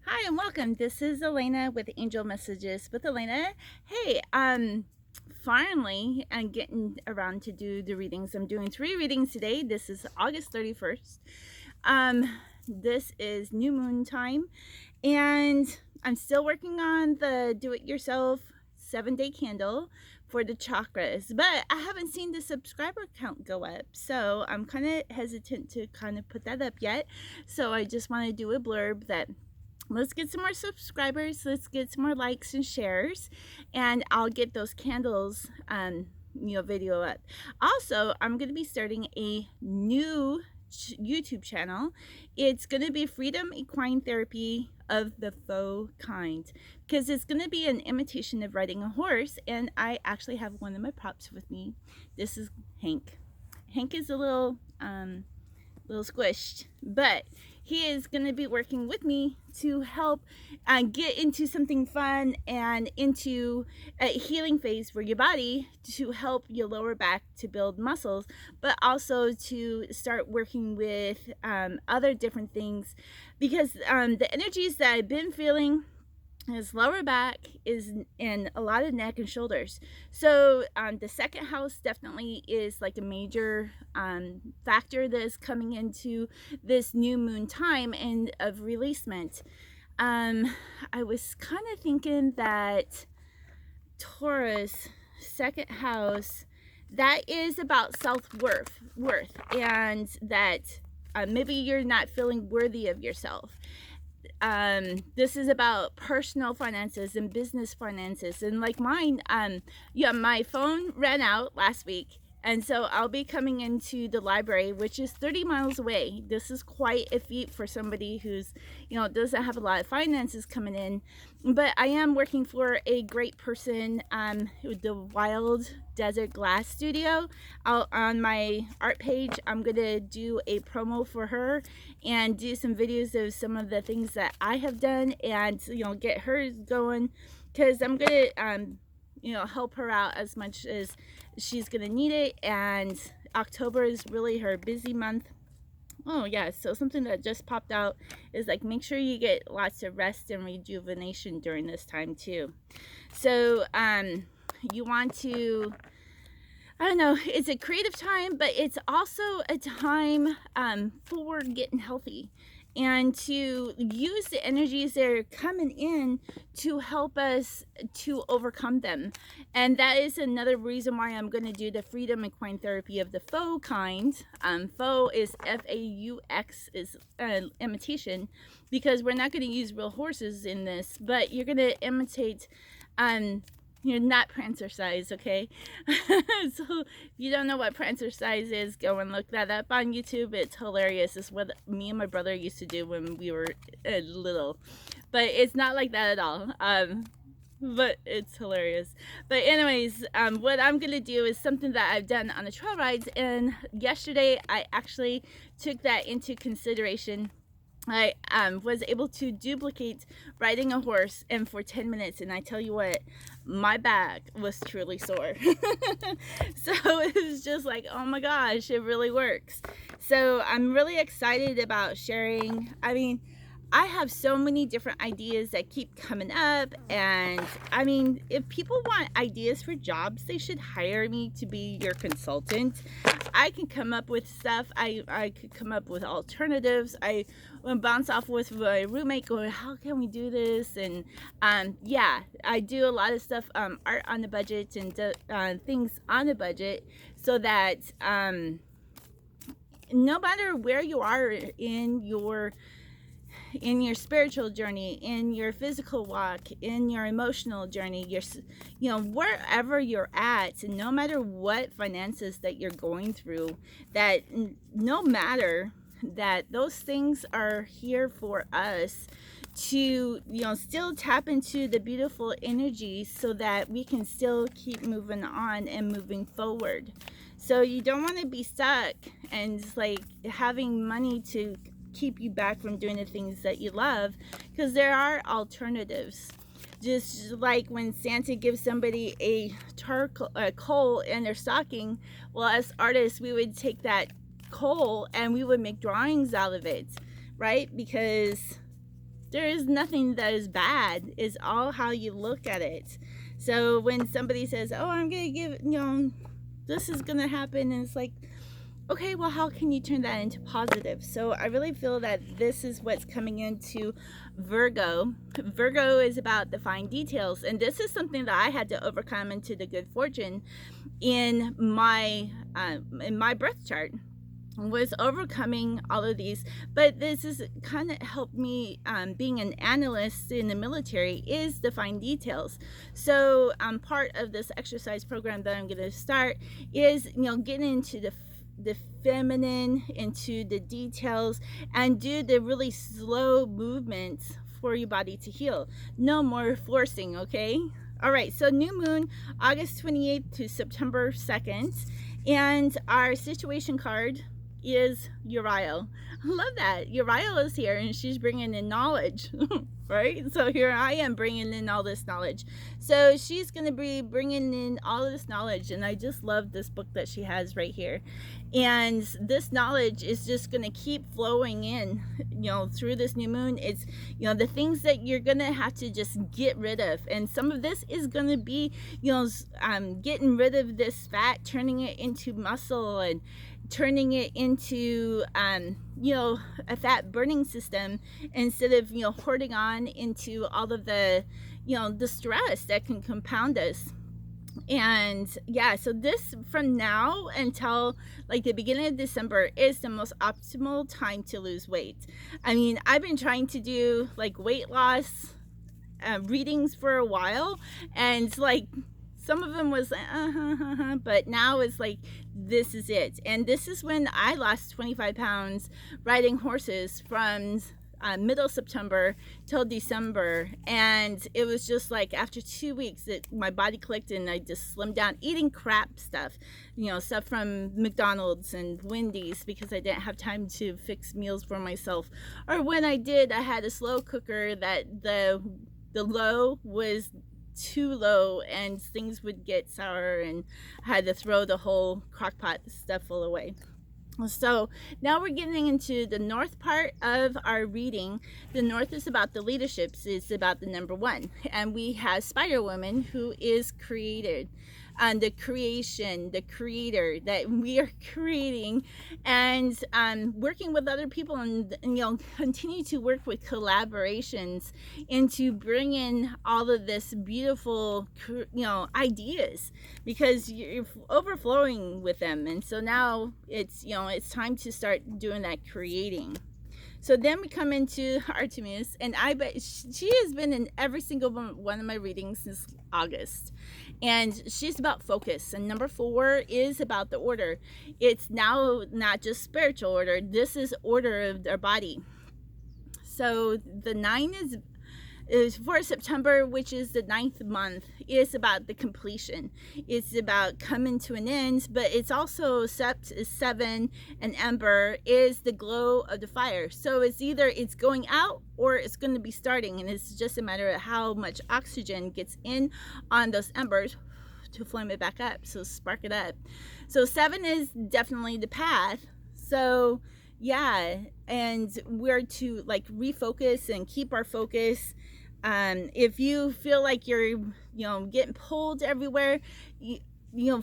Hi and welcome. This is Elena with Angel Messages with Elena. Hey, finally I'm getting around to do the readings. I'm doing 3 readings today. This is August 31st. This is new moon time and I'm still working on the do-it-yourself 7-day candle for the chakras, but I haven't seen the subscriber count go up, so I'm kind of hesitant to kind of put that up yet. So I just want to do a blurb that let's get some more subscribers, let's get some more likes and shares, and I'll get those candles video up. Also, I'm going to be starting a new YouTube channel. It's going to be Freedom Equine Therapy of the Faux Kind, because it's going to be an imitation of riding a horse, and I actually have one of my props with me. This is Hank. Hank is a little squished, but he is going to be working with me to help get into something fun and into a healing phase for your body to help your lower back to build muscles, but also to start working with other different things, because the energies that I've been feeling, his lower back is in a lot of neck and shoulders. So the second house definitely is like a major factor that is coming into this new moon time and of releasement. I was kind of thinking that Taurus, second house, that is about self-worth, and that maybe you're not feeling worthy of yourself. This is about personal finances and business finances, and like mine, my phone ran out last week, and so I'll be coming into the library, which is 30 miles away. This is quite a feat for somebody who's doesn't have a lot of finances coming in, but I am working for a great person with the Wild Desert Glass Studio. On my art page, I'm gonna do a promo for her and do some videos of some of the things that I have done, and get hers going, because I'm gonna help her out as much as she's gonna need it. And October is really her busy month. Oh yeah, so something that just popped out is like, make sure you get lots of rest and rejuvenation during this time too. So you want to, I don't know, it's a creative time, but it's also a time for getting healthy and to use the energies that are coming in to help us to overcome them. And that is another reason why I'm going to do the Freedom Equine Therapy of the Faux Kind. Faux is F-A-U-X, is imitation, because we're not going to use real horses in this, but you're going to imitate you're not prancer size, okay? So if you don't know what prancer size is, go and look that up on YouTube. It's hilarious. It's what me and my brother used to do when we were little, but it's not like that at all. But it's hilarious. But anyways, what I'm gonna do is something that I've done on the trail rides, and yesterday I actually took that into consideration. I was able to duplicate riding a horse, and for 10 minutes, and I tell you what, my back was truly sore. So it was just like, oh my gosh, it really works. So I'm really excited about sharing. I mean, I have so many different ideas that keep coming up, and I mean, if people want ideas for jobs, they should hire me to be your consultant. I can come up with stuff. I could come up with alternatives. I would bounce off with my roommate going, how can we do this? And yeah, I do a lot of stuff, art on the budget and things on the budget, so that no matter where you are in your spiritual journey, in your physical walk, in your emotional journey, wherever you're at, and no matter what finances that you're going through, that no matter that those things are here for us to still tap into the beautiful energy, so that we can still keep moving on and moving forward. So you don't want to be stuck and like having money to keep you back from doing the things that you love, because there are alternatives. Just like when Santa gives somebody a coal in their stocking, well, as artists, we would take that coal and we would make drawings out of it, right? Because There is nothing that is bad. It's all how you look at it. So when somebody says, oh, I'm going to give, this is going to happen, and it's like, okay, well, how can you turn that into positive? So I really feel that this is what's coming into Virgo. Virgo is about the fine details, and this is something that I had to overcome into the good fortune in my birth chart, was overcoming all of these. But this is kind of helped me, being an analyst in the military, is the fine details. So part of this exercise program that I'm going to start is, getting into the feminine, into the details, and do the really slow movements for your body to heal. No more forcing, okay? All right, so new moon, August 28th to September 2nd. And our situation card is Uriel. I love that. Uriel is here, and she's bringing in knowledge, right? So here I am bringing in all this knowledge. So she's going to be bringing in all of this knowledge, and I just love this book that she has right here. And this knowledge is just going to keep flowing in, through this new moon. It's, the things that you're going to have to just get rid of. And some of this is going to be, getting rid of this fat, turning it into muscle, and turning it into, a fat burning system, instead of, hoarding on into all of the, the stress that can compound us. And yeah, so this, from now until like the beginning of December, is the most optimal time to lose weight. I mean, I've been trying to do like weight loss readings for a while, and like some of them was but now it's like, this is it. And this is when I lost 25 pounds riding horses, from middle September till December. And it was just like, after 2 weeks, that my body clicked, and I just slimmed down, eating crap stuff, stuff from McDonald's and Wendy's, because I didn't have time to fix meals for myself. Or when I did, I had a slow cooker that the low was too low, and things would get sour, and I had to throw the whole crock pot stuff full away. So now we're getting into the north part of our reading. The north is about the leaderships, it's about the number 1, and we have Spider Woman, who is created, and the creation, the creator that we are creating, and working with other people, and continue to work with collaborations, and to bring in all of this beautiful ideas, because you're overflowing with them. And so now it's it's time to start doing that creating. So then we come into Artemis, and I bet she has been in every single one of my readings since August. And she's about focus. And number 4 is about the order. It's now not just spiritual order. This is order of their body. So the 9 is for September, which is the 9th month, is about the completion. It's about coming to an end, but it's also Sept is 7, and Ember is the glow of the fire. So it's either it's going out or it's going to be starting, and it's just a matter of how much oxygen gets in on those embers to flame it back up, so spark it up. So 7 is definitely the path. So yeah, and we're to like refocus and keep our focus. If you feel like you're getting pulled everywhere,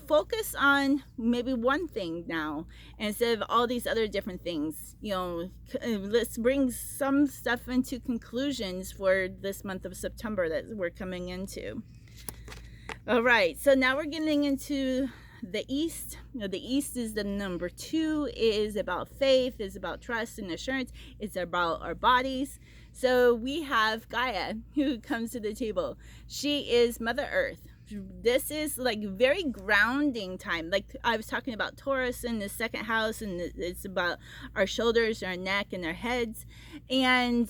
focus on maybe one thing now, instead of all these other different things. Let's bring some stuff into conclusions for this month of September that we're coming into. All right, so now we're getting into the East. The East is the number 2, is about faith, is about trust and assurance. It's about our bodies. So we have Gaia, who comes to the table. She is Mother Earth. This is like very grounding time. Like I was talking about Taurus in the 2nd house, and it's about our shoulders, our neck, and our heads. And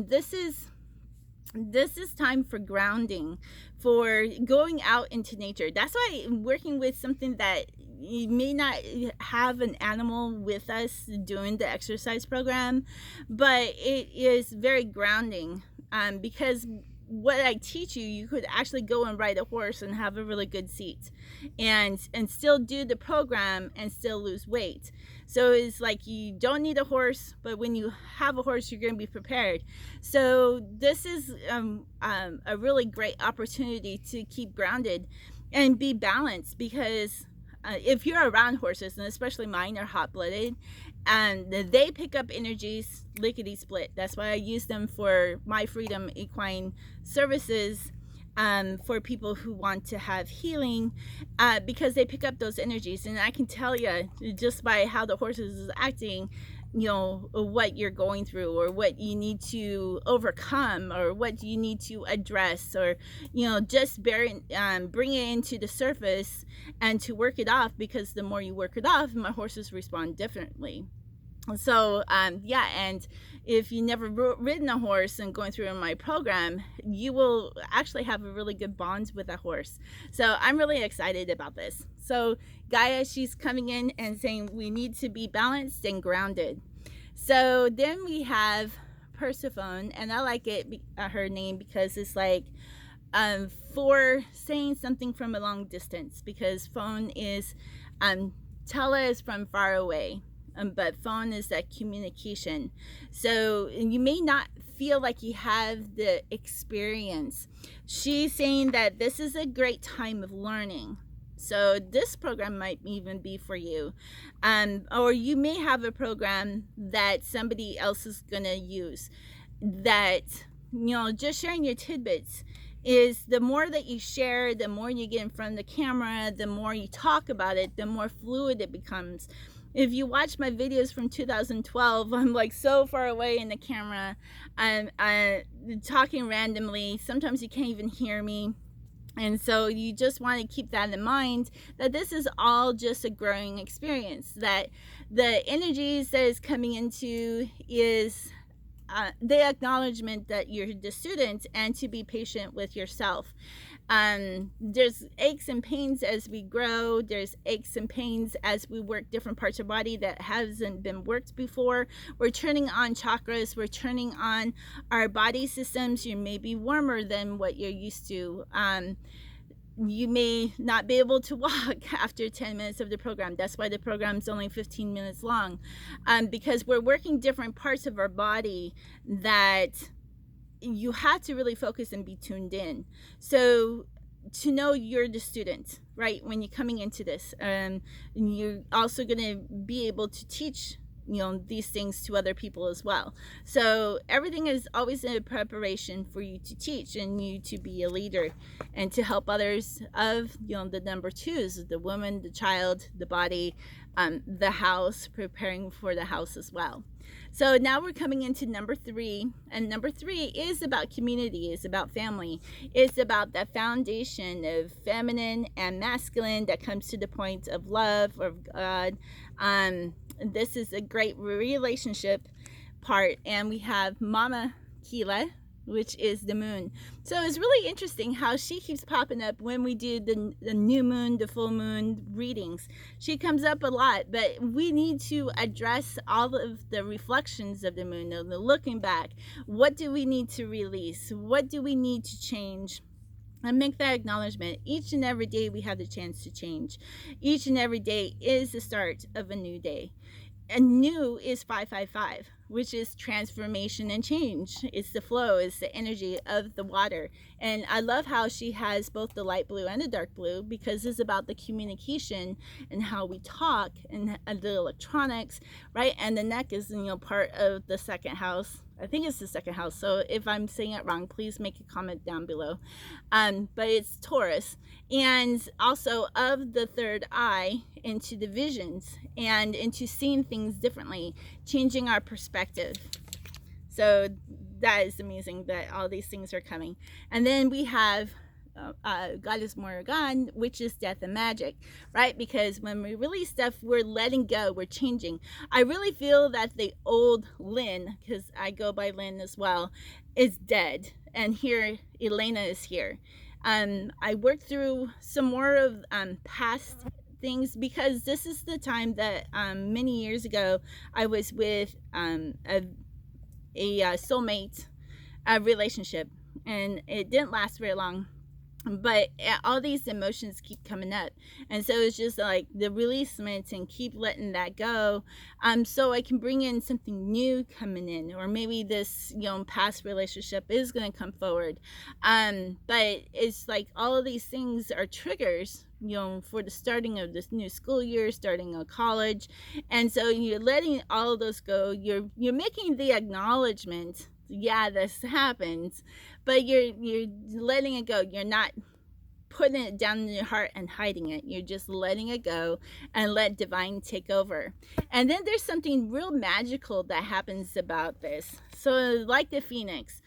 this is time for grounding, for going out into nature. That's why working with something that you may not have an animal with us doing the exercise program, but it is very grounding, because what I teach you, you could actually go and ride a horse and have a really good seat, and still do the program and still lose weight. So it's like you don't need a horse, but when you have a horse, you're going to be prepared. So this is a really great opportunity to keep grounded and be balanced, because if you're around horses, and especially mine are hot-blooded, and they pick up energies lickety split. That's why I use them for my Freedom Equine services, for people who want to have healing, because they pick up those energies. And I can tell you just by how the horses is acting, what you're going through, or what you need to overcome, or what you need to address, or just bring it into the surface and to work it off, because the more you work it off, my horses respond differently. So yeah, and if you never ridden a horse and going through my program, you will actually have a really good bond with a horse. So I'm really excited about this. So Gaia, she's coming in and saying we need to be balanced and grounded. So then we have Persephone, and I like it, her name, because it's like for saying something from a long distance, because phone is tele is from far away. But phone is that communication. So you may not feel like you have the experience. She's saying that this is a great time of learning. So this program might even be for you. Or you may have a program that somebody else is going to use. That, just sharing your tidbits is, the more that you share, the more you get in front of the camera, the more you talk about it, the more fluid it becomes. If you watch my videos from 2012, I'm like so far away in the camera. I'm talking randomly. Sometimes you can't even hear me. And so you just want to keep that in mind, that this is all just a growing experience, that the energies that is coming into is the acknowledgement that you're the student, and to be patient with yourself. There's aches and pains as we grow. There's aches and pains as we work different parts of the body that hasn't been worked before. We're turning on chakras. We're turning on our body systems. You may be warmer than what you're used to. You may not be able to walk after 10 minutes of the program. That's why the program's only 15 minutes long, because we're working different parts of our body that you have to really focus and be tuned in. So to know you're the student, right, when you're coming into this, and you're also going to be able to teach these things to other people as well. So everything is always in a preparation for you to teach, and you to be a leader, and to help others of the number twos, the woman, the child, the body, the house, preparing for the house as well. So now we're coming into number 3, and number 3 is about community, is about family, it's about the foundation of feminine and masculine that comes to the point of love, of God. This is a great relationship part, and we have Mama Kila, which is the moon. So it's really interesting how she keeps popping up when we do the new moon, the full moon readings. She comes up a lot, but we need to address all of the reflections of the moon, the looking back. What do we need to release? What do we need to change? And make that acknowledgement. Each and every day we have the chance to change. Each and every day is the start of a new day. And new is 555, which is transformation and change. It's the flow, it's the energy of the water. And I love how she has both the light blue and the dark blue, because it's about the communication and how we talk, and the electronics, right? And the neck is part of the second house. I think it's the second house. So if I'm saying it wrong, please make a comment down below. But it's Taurus, and also of the third eye into the visions, and into seeing things differently, changing our perspective. So that is amazing that all these things are coming. And then we have Goddess Morrigan, which is death and magic, right? Because when we release stuff, we're letting go, we're changing. I really feel that the old Lynn, because I go by Lynn as well, is dead, and here Elena is here. I worked through some more of past things, because this is the time that many years ago I was with a soulmate relationship, and it didn't last very long, but all these emotions keep coming up, and so it's just like the releasement and keep letting that go, so I can bring in something new coming in, or maybe this past relationship is going to come forward, but it's like all of these things are triggers for the starting of this new school year, starting a college, and so you're letting all of those go. You're making the acknowledgement, yeah, this happens, but you're letting it go. You're not putting it down in your heart and hiding it. You're just letting it go and let divine take over. And then there's something real magical that happens about this. So like the phoenix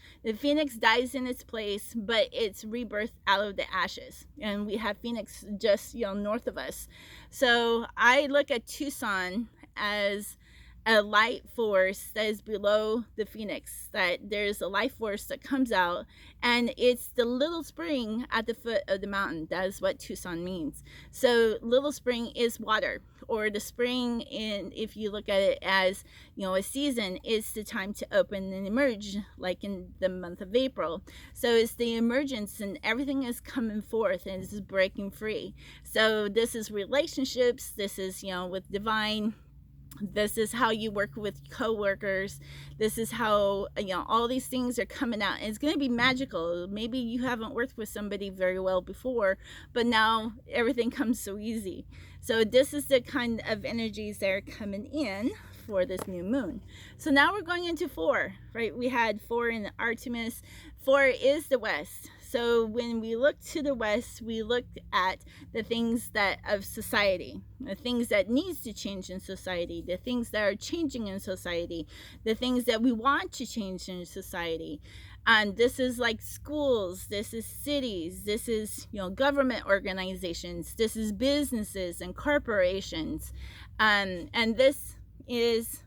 dies in its place, but it's rebirth out of the ashes. And we have Phoenix just north of us. So I look at Tucson as a light force that is below the phoenix, that there's a life force that comes out, and it's the little spring at the foot of the mountain. That is what Tucson means. So little spring is water, or the spring, in if you look at it as a season, is the time to open and emerge, like in the month of April. So it's the emergence, and everything is coming forth and it's breaking free. So this is relationships, this is with divine, this is how you work with coworkers, this is how all these things are coming out, and it's going to be magical. Maybe you haven't worked with somebody very well before, but now everything comes so easy. So this is the kind of energies that are coming in for this new moon. So now we're going into 4, right? We had 4 in Artemis. 4 is the west. So when we look to the west, we look at the things that of society, the things that needs to change in society, the things that are changing in society, the things that we want to change in society. This is like schools, this is cities, this is government organizations, this is businesses and corporations, and this is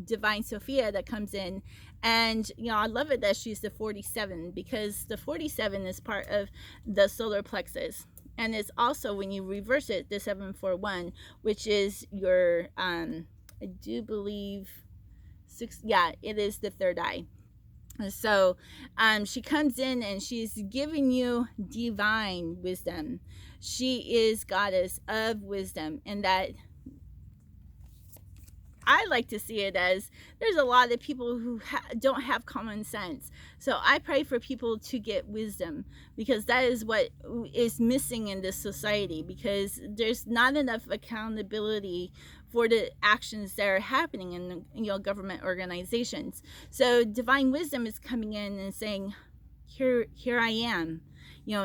Divine Sophia that comes in. And I love it that she's the 47, because the 47 is part of the solar plexus, and it's also, when you reverse it, the 741, which is your I do believe it is the third eye. So she comes in and she's giving you divine wisdom. She is goddess of wisdom, and that I like to see it as, there's a lot of people who don't have common sense. So I pray for people to get wisdom, because that is what is missing in this society, because there's not enough accountability for the actions that are happening in government organizations. So divine wisdom is coming in and saying, here I am.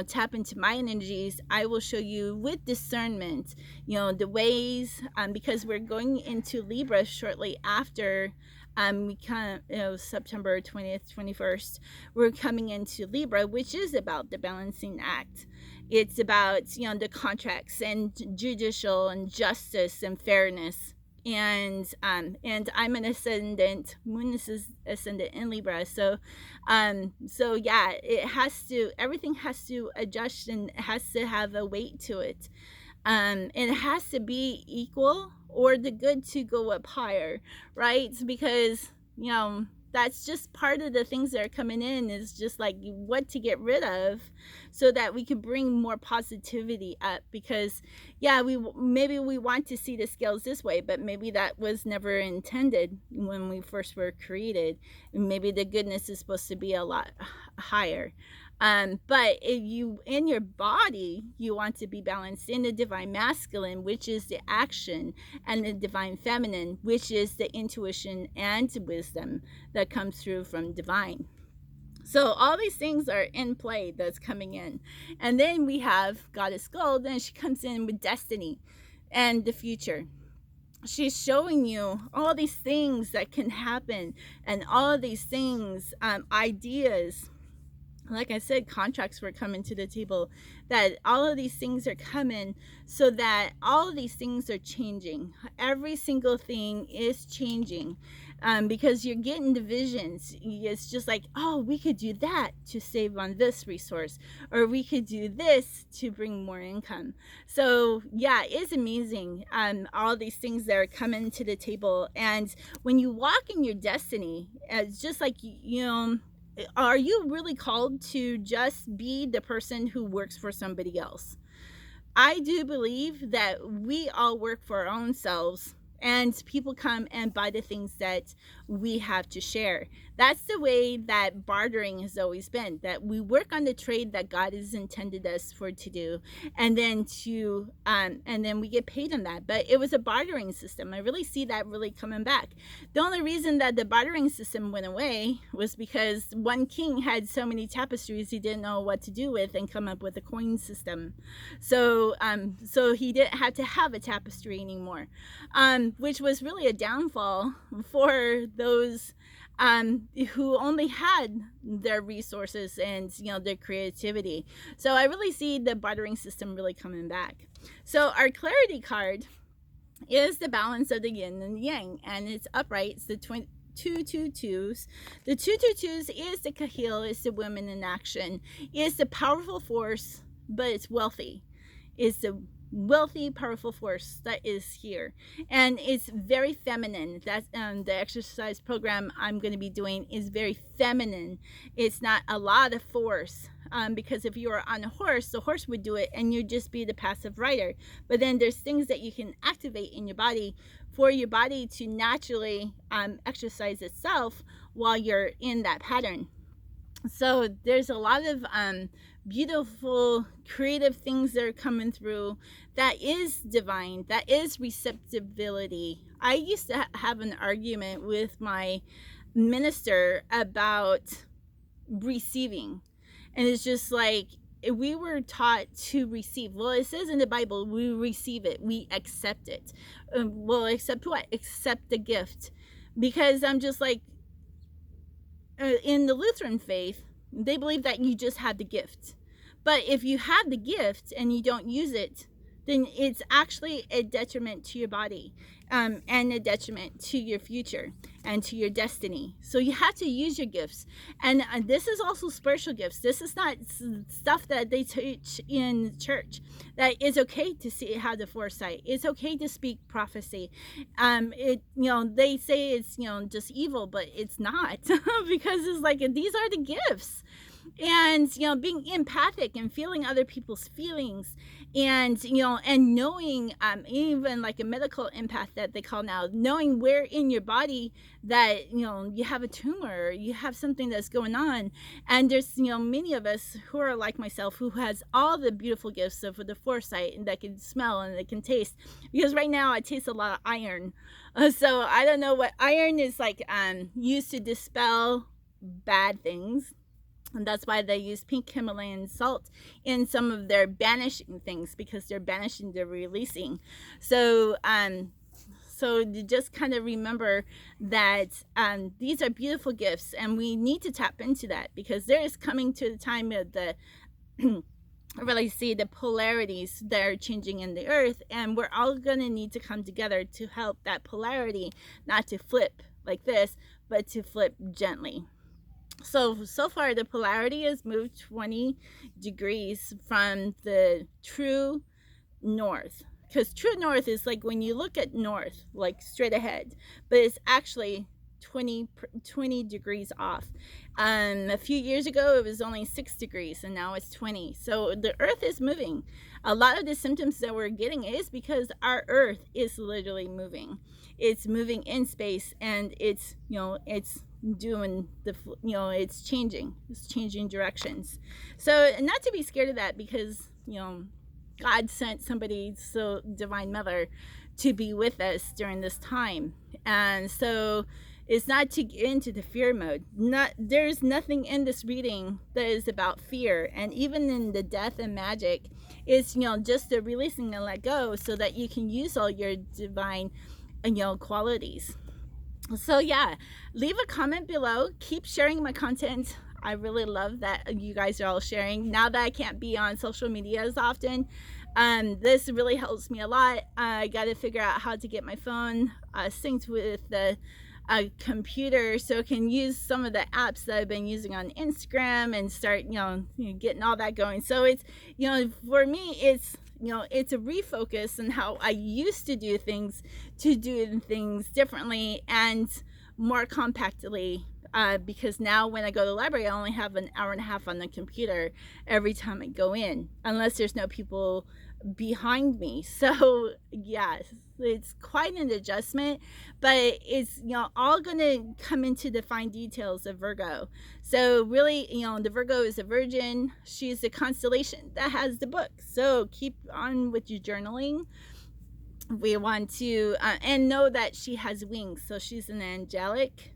Tap into my energies. I will show you with discernment, the ways, because we're going into Libra shortly after we come, September 20th, 21st, we're coming into Libra, which is about the balancing act. It's about, the contracts and judicial and justice and fairness. And I'm an ascendant, moon is ascendant in Libra, so yeah, everything has to adjust, and it has to have a weight to it, and it has to be equal, or the good to go up higher, right? Because that's just part of the things that are coming in, is just like what to get rid of, so that we can bring more positivity up. Because maybe we want to see the scales this way, but maybe that was never intended when we first were created. Maybe the goodness is supposed to be a lot higher. But if you, in your body, you want to be balanced in the divine masculine, which is the action, and the divine feminine, which is the intuition and wisdom that comes through from divine. So all these things are in play that's coming in. And then we have Goddess Gold, and she comes in with destiny and the future. She's showing you all these things that can happen, and all of these things, ideas. Like I said, contracts were coming to the table, that all of these things are coming, so that all of these things are changing. Every single thing is changing, because you're getting the visions. It's just like, oh, we could do that to save on this resource, or we could do this to bring more income. So yeah, it's amazing, all these things that are coming to the table. And when you walk in your destiny, it's just like, are you really called to just be the person who works for somebody else? I do believe that we all work for our own selves, and people come and buy the things that we have to share. That's the way that bartering has always been, that we work on the trade that God has intended us for to do, and then we get paid on that. But it was a bartering system. I really see that really coming back. The only reason that the bartering system went away was because one king had so many tapestries he didn't know what to do with and come up with a coin system. So he didn't have to have a tapestry anymore, which was really a downfall for those who only had their resources and their creativity. So I really see the bartering system really coming back. So our clarity card is the balance of the yin and the yang, and it's upright. It's the 222s. The 222s is the kahil, is the women in action. It's the powerful force, but it's wealthy. It's the wealthy, powerful force that is here, and it's very feminine. That's the exercise program I'm going to be doing is very feminine. It's not a lot of force, because if you were on a horse, the horse would do it and you'd just be the passive rider. But then there's things that you can activate in your body for your body to naturally exercise itself while you're in that pattern. So there's a lot of beautiful creative things that are coming through that is divine, that is receptibility. I used to have an argument with my minister about receiving, and it's just like, we were taught to receive. Well, it says in the Bible, we receive it, we accept it. Well, accept what? Accept the gift. Because I'm just like, in the Lutheran faith, they believe that you just have the gift. But if you have the gift and you don't use it, then it's actually a detriment to your body, and a detriment to your future and to your destiny. So you have to use your gifts. And this is also spiritual gifts. This is not stuff that they teach in church. That it's okay to see have the foresight. It's okay to speak prophecy. They say it's just evil, but it's not because it's like these are the gifts. And being empathic and feeling other people's feelings, and and knowing, even like a medical empath that they call now, knowing where in your body that you have a tumor, or you have something that's going on. And there's many of us who are like myself, who has all the beautiful gifts of the foresight, and that can smell and that can taste, because right now I taste a lot of iron. So I don't know what iron is like, used to dispel bad things. And that's why they use pink Himalayan salt in some of their banishing things, because they're banishing, they're releasing. So you just kind of remember that these are beautiful gifts, and we need to tap into that, because there is coming to the time of the really see the polarities that are changing in the earth, and we're all going to need to come together to help that polarity not to flip like this, but to flip gently. So far the polarity has moved 20 degrees from the true north, because true north is like when you look at north, like straight ahead, but it's actually 20 degrees off. A few years ago it was only 6 degrees, and now it's 20. So the earth is moving. A lot of the symptoms that we're getting is because our earth is literally moving. It's moving in space, and it's doing it's changing directions. So not to be scared of that, because God sent somebody, so Divine Mother, to be with us during this time. And so it's not to get into the fear mode. There's nothing in this reading that is about fear. And even in the death and magic, it's just the releasing and let go, so that you can use all your divine qualities. So yeah, leave a comment below. Keep sharing my content. I really love that you guys are all sharing. Now that I can't be on social media as often, this really helps me a lot. I got to figure out how to get my phone synced with the computer, so I can use some of the apps that I've been using on Instagram and start getting all that going. So it's for me, it's a refocus on how I used to do things, to do things differently and more compactly, because now when I go to the library, I only have an hour and a half on the computer every time I go in, unless there's no people behind me. So yes, it's quite an adjustment, but it's, you know, all going to come into the fine details of Virgo. So really, you know, the Virgo is a virgin. She's the constellation that has the book. So keep on with your journaling. We want to and know that she has wings, so she's an angelic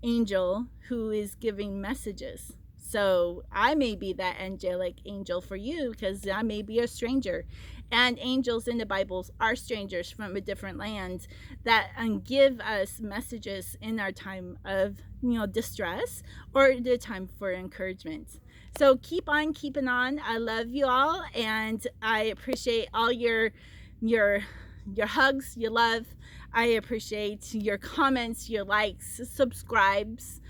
angel who is giving messages. So I may be that angelic angel for you, because I may be a stranger, and angels in the Bibles are strangers from a different land that give us messages in our time of, you know, distress or the time for encouragement. So keep on keeping on. I love you all, and I appreciate all your hugs, your love. I appreciate your comments, your likes, subscribes.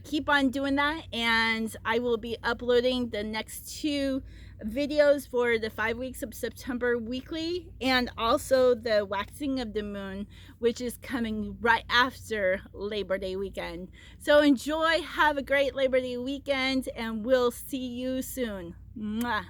Keep on doing that, and I will be uploading the next 2 videos for the 5 weeks of September weekly, and also the waxing of the moon, which is coming right after Labor Day weekend. So enjoy, have a great Labor Day weekend, and we'll see you soon. Mwah.